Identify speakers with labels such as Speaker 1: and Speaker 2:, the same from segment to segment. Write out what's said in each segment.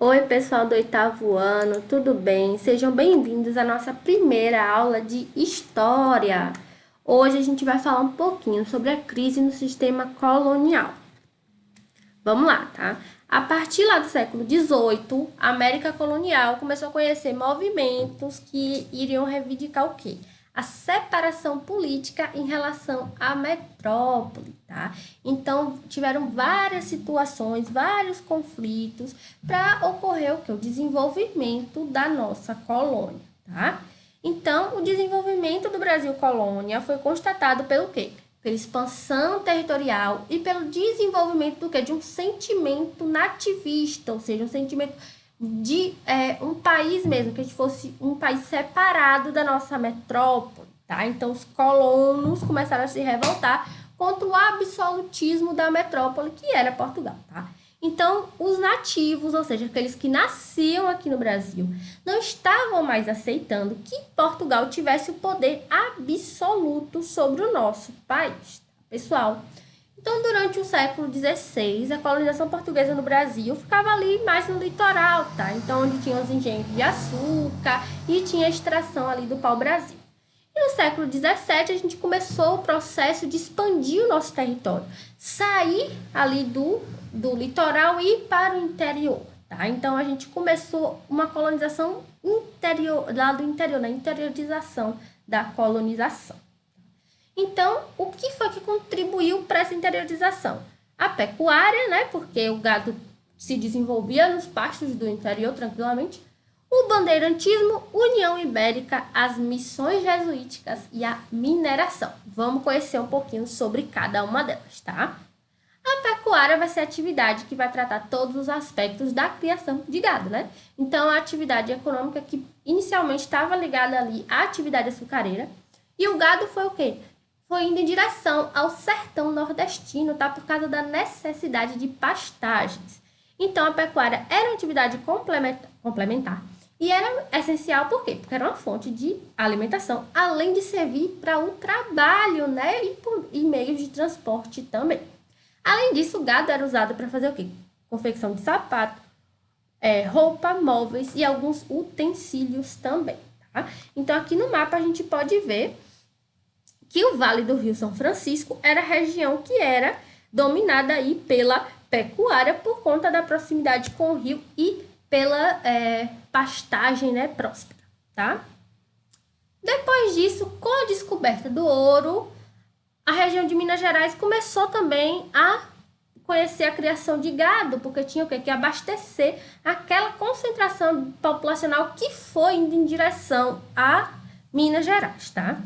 Speaker 1: Oi, pessoal do oitavo ano, tudo bem? Sejam bem-vindos à nossa primeira aula de História. Hoje a gente vai falar um pouquinho sobre a crise no sistema colonial. Vamos lá, tá? A partir lá do século XVIII, a América colonial começou a conhecer movimentos que iriam reivindicar o quê? A separação política em relação à metrópole, tá? Então, tiveram várias situações, vários conflitos para ocorrer o quê? O desenvolvimento da nossa colônia, tá? Então, o desenvolvimento do Brasil colônia foi constatado pelo quê? Pela expansão territorial e pelo desenvolvimento do quê? De um sentimento nativista, ou seja, um sentimento de um país mesmo, que a gente fosse um país separado da nossa metrópole, tá? Então, os colonos começaram a se revoltar contra o absolutismo da metrópole, que era Portugal, tá? Então, os nativos, ou seja, aqueles que nasciam aqui no Brasil, não estavam mais aceitando que Portugal tivesse o poder absoluto sobre o nosso país, tá, pessoal? Então, durante o século XVI, a colonização portuguesa no Brasil ficava ali mais no litoral, tá? Então, onde tinha os engenhos de açúcar e tinha a extração ali do pau-brasil. E no século XVII, a gente começou o processo de expandir o nosso território, sair ali do litoral e ir para o interior, tá? Então, a gente começou uma colonização interior, lá do interior, na interiorização da colonização. Então, o que foi que contribuiu para essa interiorização? A pecuária, né? Porque o gado se desenvolvia nos pastos do interior tranquilamente. O bandeirantismo, União Ibérica, as missões jesuíticas e a mineração. Vamos conhecer um pouquinho sobre cada uma delas, tá? A pecuária vai ser a atividade que vai tratar todos os aspectos da criação de gado, né? Então, a atividade econômica que inicialmente estava ligada ali à atividade açucareira. E o gado foi o quê? Foi indo em direção ao sertão nordestino, tá? Por causa da necessidade de pastagens. Então, a pecuária era uma atividade complementar e era essencial por quê? Porque era uma fonte de alimentação, além de servir para o trabalho, né? E meios de transporte também. Além disso, o gado era usado para fazer o quê? Confecção de sapato, roupa, móveis e alguns utensílios também, tá? Então, aqui no mapa a gente pode ver que o Vale do Rio São Francisco era a região que era dominada aí pela pecuária por conta da proximidade com o rio e pela pastagem, né, próspera, tá? Depois disso, com a descoberta do ouro, a região de Minas Gerais começou também a conhecer a criação de gado, porque tinha o quê? Que abastecer aquela concentração populacional que foi indo em direção a Minas Gerais, tá?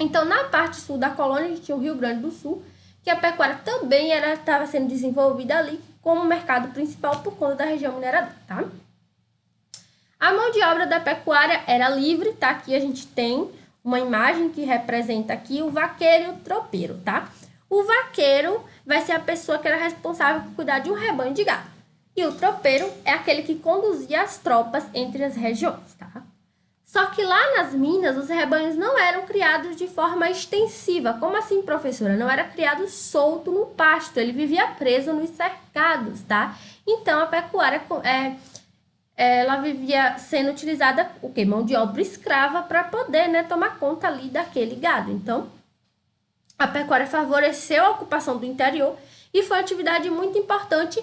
Speaker 1: Então, na parte sul da colônia, a gente tinha o Rio Grande do Sul, que a pecuária também estava sendo desenvolvida ali como mercado principal por conta da região mineradora, tá? A mão de obra da pecuária era livre, tá? Aqui a gente tem uma imagem que representa aqui o vaqueiro e o tropeiro, tá? O vaqueiro vai ser a pessoa que era responsável por cuidar de um rebanho de gado. E o tropeiro é aquele que conduzia as tropas entre as regiões, tá? Só que lá nas minas, os rebanhos não eram criados de forma extensiva. Como assim, professora? Não era criado solto no pasto, ele vivia preso nos cercados, tá? Então, a pecuária ela vivia sendo utilizada, o quê? Mão de obra escrava para poder, né, tomar conta ali daquele gado. Então, a pecuária favoreceu a ocupação do interior e foi uma atividade muito importante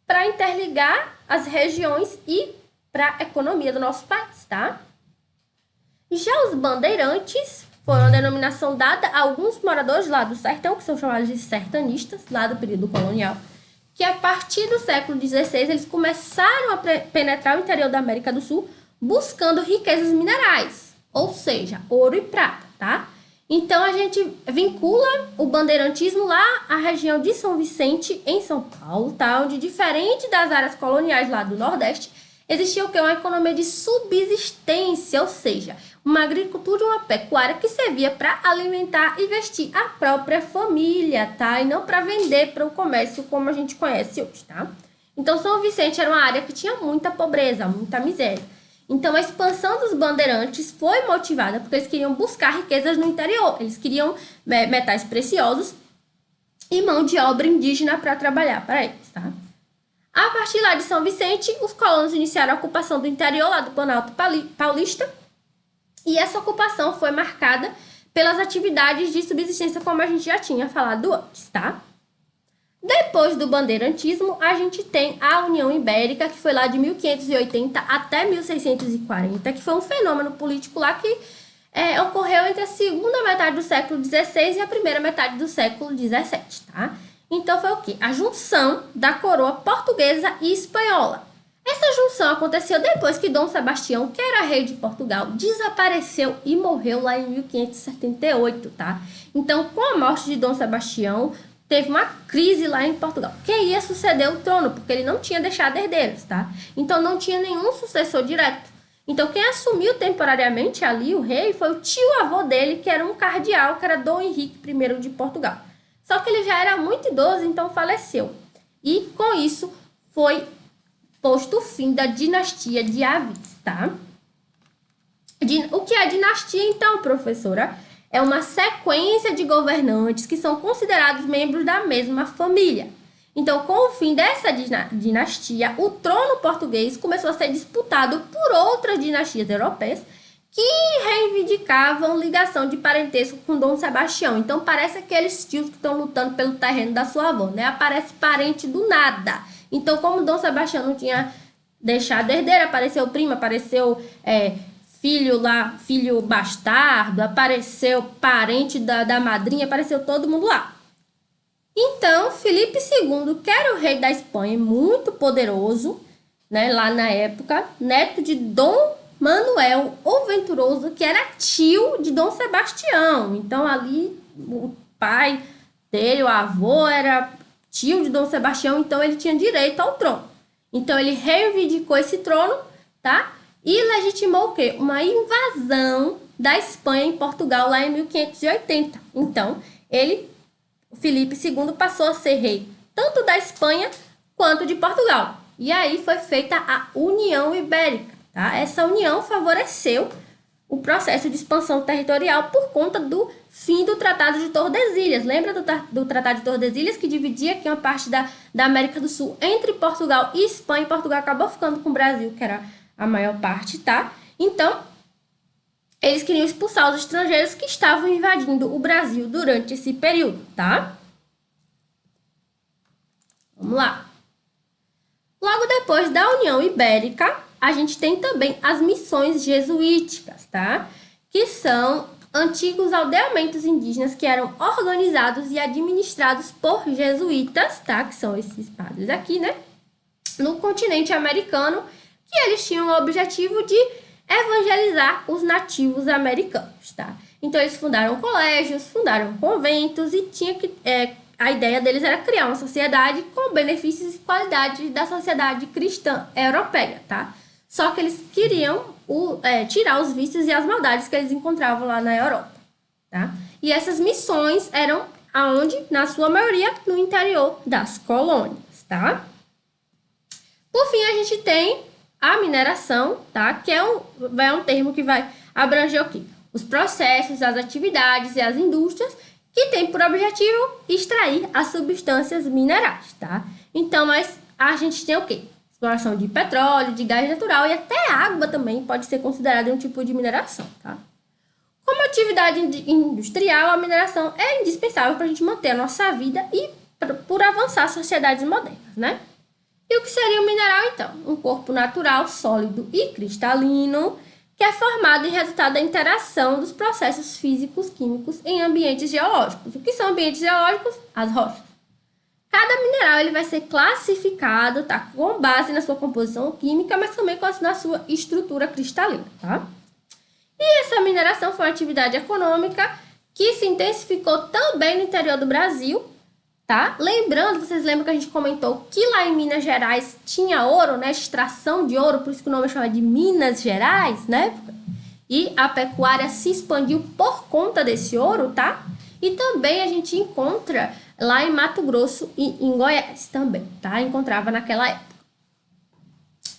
Speaker 1: para interligar as regiões e para a economia do nosso país, tá? Já os bandeirantes foram uma denominação dada a alguns moradores lá do sertão, que são chamados de sertanistas, lá do período colonial, que a partir do século XVI eles começaram a penetrar o interior da América do Sul buscando riquezas minerais, ou seja, ouro e prata, tá? Então, a gente vincula o bandeirantismo lá à região de São Vicente, em São Paulo, tá? Onde, diferente das áreas coloniais lá do Nordeste, existia o quê? Uma economia de subsistência, ou seja, uma agricultura e uma pecuária que servia para alimentar e vestir a própria família, tá? E não para vender para o comércio como a gente conhece hoje, tá? Então, São Vicente era uma área que tinha muita pobreza, muita miséria. Então, a expansão dos bandeirantes foi motivada porque eles queriam buscar riquezas no interior. Eles queriam metais preciosos e mão de obra indígena para trabalhar para eles, tá? A partir lá de São Vicente, os colonos iniciaram a ocupação do interior lá do Planalto Paulista, e essa ocupação foi marcada pelas atividades de subsistência, como a gente já tinha falado antes, tá? Depois do bandeirantismo, a gente tem a União Ibérica, que foi lá de 1580 até 1640, que foi um fenômeno político lá que ocorreu entre a segunda metade do século XVI e a primeira metade do século XVII, tá? Então foi o quê? A junção da coroa portuguesa e espanhola. Essa junção aconteceu depois que Dom Sebastião, que era rei de Portugal, desapareceu e morreu lá em 1578, tá? Então, com a morte de Dom Sebastião, teve uma crise lá em Portugal. Quem ia suceder o trono? Porque ele não tinha deixado herdeiros, tá? Então, não tinha nenhum sucessor direto. Então, quem assumiu temporariamente ali, o rei, foi o tio-avô dele, que era um cardeal, que era Dom Henrique I de Portugal. Só que ele já era muito idoso, então faleceu. E, com isso, foi posto o fim da dinastia de Avis, tá? O que é a dinastia, então, professora? É uma sequência de governantes que são considerados membros da mesma família. Então, com o fim dessa dinastia, o trono português começou a ser disputado por outras dinastias europeias que reivindicavam ligação de parentesco com Dom Sebastião. Então, parece aqueles tios que estão lutando pelo terreno da sua avó, né? Aparece parente do nada. Então, como Dom Sebastião não tinha deixado herdeiro, apareceu primo, apareceu filho bastardo, apareceu parente da madrinha, apareceu todo mundo lá. Então, Filipe II, que era o rei da Espanha, muito poderoso, né, lá na época, neto de Dom Manuel o Venturoso, que era tio de Dom Sebastião. Então, ali, o pai dele, o avô, era tio de Dom Sebastião, então ele tinha direito ao trono. Então, ele reivindicou esse trono, tá? E legitimou o quê? Uma invasão da Espanha em Portugal lá em 1580. Então, Filipe II, passou a ser rei tanto da Espanha quanto de Portugal. E aí foi feita a União Ibérica, tá? Essa união favoreceu o processo de expansão territorial por conta do fim do Tratado de Tordesilhas. Lembra do Tratado de Tordesilhas, que dividia aqui uma parte da América do Sul entre Portugal e Espanha, e Portugal acabou ficando com o Brasil, que era a maior parte, tá? Então, eles queriam expulsar os estrangeiros que estavam invadindo o Brasil durante esse período, tá? Vamos lá. Logo depois da União Ibérica, a gente tem também as missões jesuíticas, tá? Que são antigos aldeamentos indígenas que eram organizados e administrados por jesuítas, tá? Que são esses padres aqui, né? No continente americano, que eles tinham o objetivo de evangelizar os nativos americanos, tá? Então, eles fundaram colégios, fundaram conventos e a ideia deles era criar uma sociedade com benefícios e qualidade da sociedade cristã europeia, tá? Só que eles queriam tirar os vícios e as maldades que eles encontravam lá na Europa, tá? E essas missões eram aonde? Na sua maioria, no interior das colônias, tá? Por fim, a gente tem a mineração, tá? Que é um termo que vai abranger o quê? Os processos, as atividades e as indústrias que tem por objetivo extrair as substâncias minerais, tá? Então, a gente tem o quê? Exploração de petróleo, de gás natural e até água também pode ser considerada um tipo de mineração, tá? Como atividade industrial, a mineração é indispensável para a gente manter a nossa vida e por avançar sociedades modernas, né? E o que seria um mineral, então? Um corpo natural, sólido e cristalino, que é formado em resultado da interação dos processos físicos químicos em ambientes geológicos. O que são ambientes geológicos? As rochas. Cada mineral ele vai ser classificado, tá, com base na sua composição química, mas também na sua estrutura cristalina, tá? E essa mineração foi uma atividade econômica que se intensificou também no interior do Brasil, tá? Lembrando, vocês lembram que a gente comentou que lá em Minas Gerais tinha ouro, né? Extração de ouro, por isso que o nome é chamado de Minas Gerais, né? E a pecuária se expandiu por conta desse ouro, tá? E também a gente encontra lá em Mato Grosso e em Goiás também, tá? Encontrava naquela época.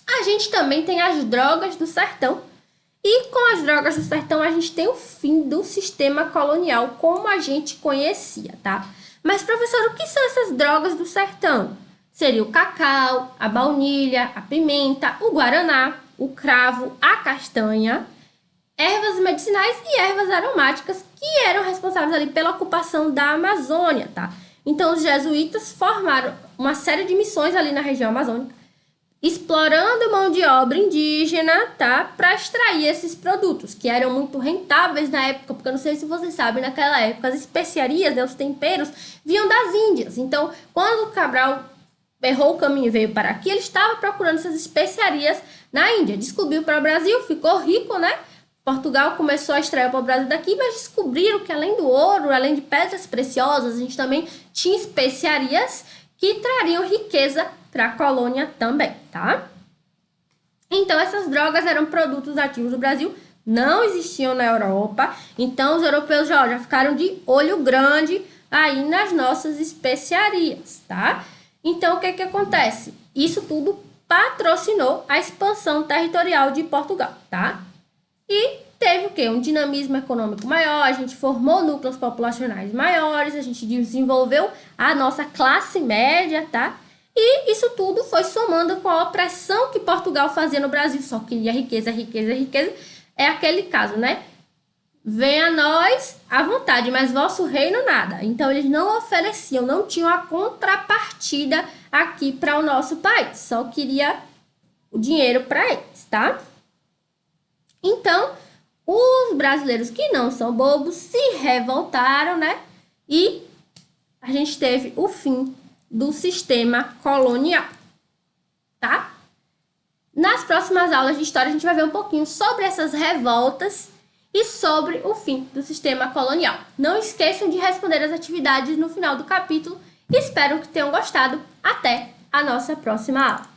Speaker 1: A gente também tem as drogas do sertão. E com as drogas do sertão a gente tem o fim do sistema colonial como a gente conhecia, tá? Mas, professor, o que são essas drogas do sertão? seria o cacau, a baunilha, a pimenta, o guaraná, o cravo, a castanha, ervas medicinais e ervas aromáticas que eram responsáveis ali pela ocupação da Amazônia, tá? Então, os jesuítas formaram uma série de missões ali na região amazônica, explorando mão de obra indígena, tá? Para extrair esses produtos, que eram muito rentáveis na época, porque eu não sei se vocês sabem, naquela época as especiarias, né, os temperos, vinham das Índias. Então, quando o Cabral errou o caminho e veio para aqui, ele estava procurando essas especiarias na Índia. Descobriu para o Brasil, ficou rico, né? Portugal começou a extrair para o Brasil daqui, mas descobriram que além do ouro, além de pedras preciosas, a gente também tinha especiarias que trariam riqueza para a colônia também, tá? Então, essas drogas eram produtos ativos do Brasil, não existiam na Europa, então os europeus já ficaram de olho grande aí nas nossas especiarias, tá? Então, o que acontece? Isso tudo patrocinou a expansão territorial de Portugal, tá? E teve o quê? Um dinamismo econômico maior, a gente formou núcleos populacionais maiores, a gente desenvolveu a nossa classe média, tá? E isso tudo foi somando com a opressão que Portugal fazia no Brasil, só queria riqueza, riqueza, riqueza. É aquele caso, né? Venha a nós à vontade, mas vosso reino nada. Então, eles não ofereciam, não tinham a contrapartida aqui para o nosso país. Só queria o dinheiro para eles, tá? Então, os brasileiros que não são bobos se revoltaram, né? E a gente teve o fim do sistema colonial, tá? Nas próximas aulas de história, a gente vai ver um pouquinho sobre essas revoltas e sobre o fim do sistema colonial. Não esqueçam de responder as atividades no final do capítulo. Espero que tenham gostado. Até a nossa próxima aula.